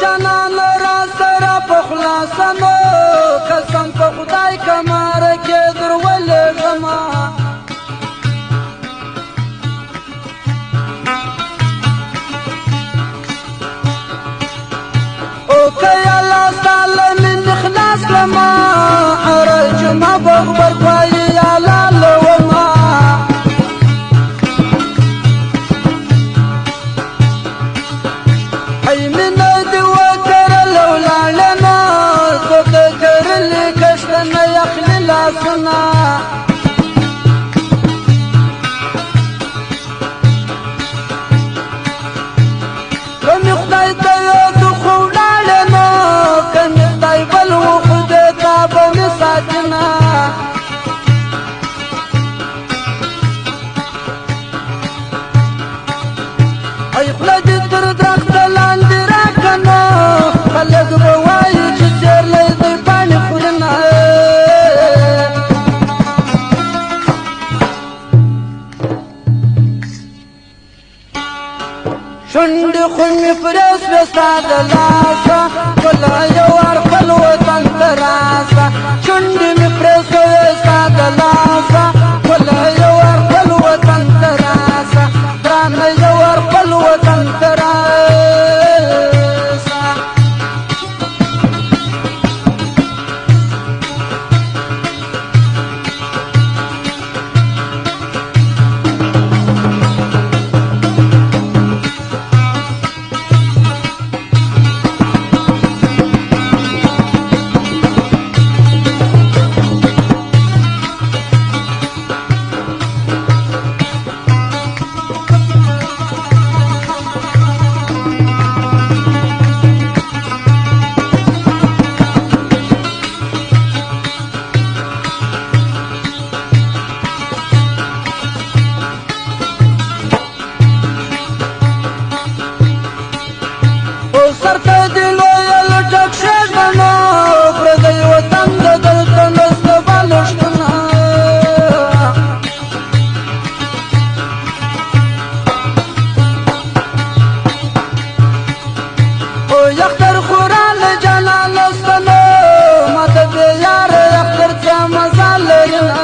جانان را سره په خلاصنو قسم په خدای کمار کې درولېږمه او که الله تعالی من اخلاص کړمه هره جمعه به غبرګوایي یا لالومه ای مینه دې وکرله ولاړمه څوک د کرلي کشته نه یخلي لاسونه که مې خدای ته یادو خو ولاړمه که مې خدای بل و خو دې تا به مې ساتینه ای خوله دې تر درخته لاندې راکنه خلک به وایي چې چیرلی دی پاڼې خورینه شونډې خو مې پرې سوې ستا د لاسه ګله یو وار خپل وطن ته راسه شونډې مې پرې سوې ستا د لاسه ګله یو وار خپل وطن ته راسه ګرانه یو وار خپل وطن ته راسه سرته دې لویه لټک شېږمه پردی وطن د دلته نسته بالښتونه او یختر خورا له جلاله ستنو ما ته بې یاره یختر څه مزه لرینه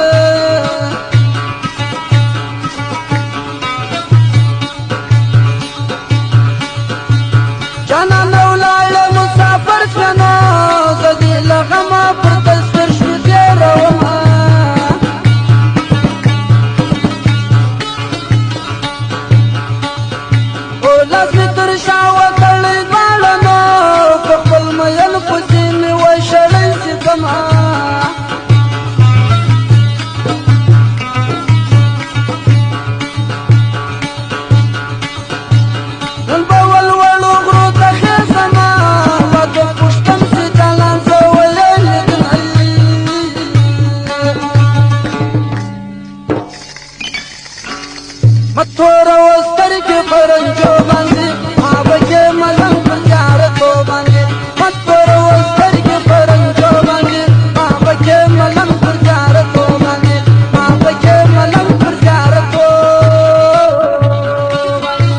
جانان ولاړه مسافر شومه زه دې له غمه پر تصویر شو تېرومه او لاس مې تر شا وتړی دواړه نو په خپل مین پسې مې وشړی سېځمه نن به ولوړو غرو ته خېژمه واده پوښتم چې جانان زه ولې لیدلی مه توروه سترګې په رنجو باندې ما پکې ملنګ پر زیارتو باندې مه توروه سترګې په رنجو باندې ما پکې ملنګ پر زیارتو باندې ما پکې ملنګ پر زیارتو باندې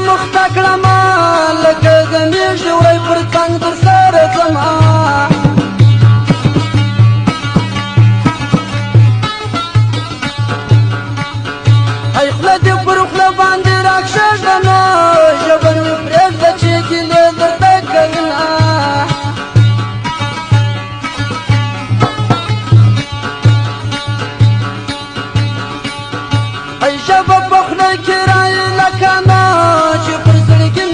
مخته کړمه لکه د میږي وری پر څنګ در سره ځمه ای خوله دې پر خوله باندې راکښېږدمه ژبه مې پرېږده چې ګیلې درته کوینه ای ژبه په خوله کې رایې لکه نه چې پر زړګي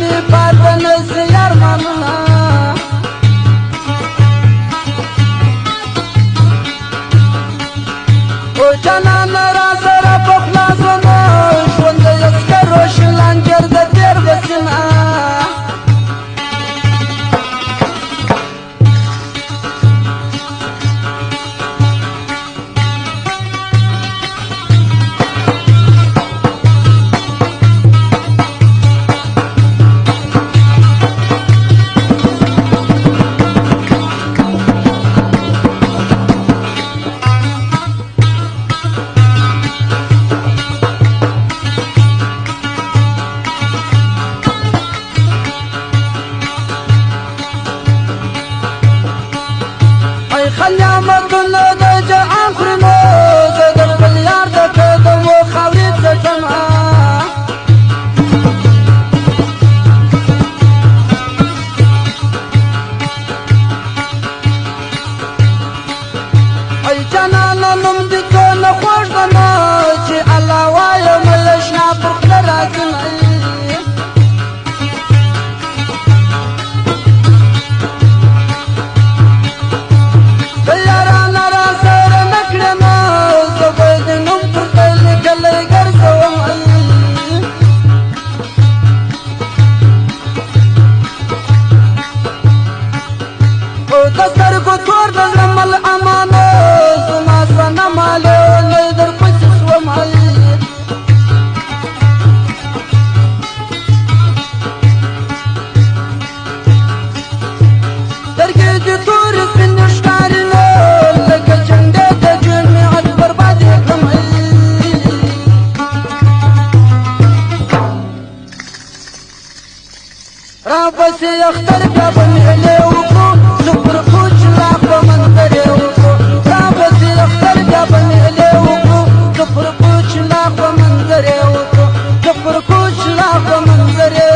پسې اختر بیا به میلې وکړو زه پر کوچ لاغ به منظرې وکړو را پسې اختر بیا به میلې وکړو زه پر کوچ لاغ به منظرې وکړو زه پر کوچ لاغ به منظرې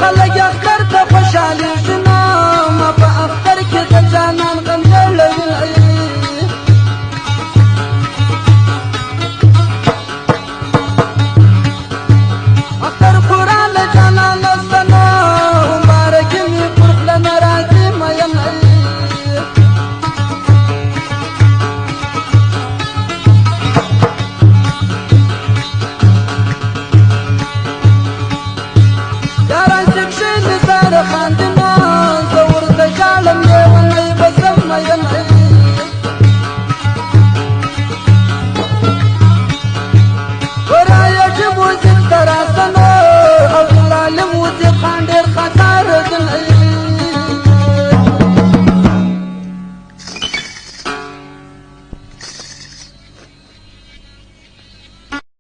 خلک اختر ته خوشحالېږي نه ما په اختر کې د جانان غم جوړوي اختر پورا له جانانه سته نه مبارکي مې پر خوله نه راځي مین خاندنا زه ورته ژاړم لیونی به زم مینی ورایه چې موزیک ته راسه نو او جلال موزیک خان ډېر خطا رځنی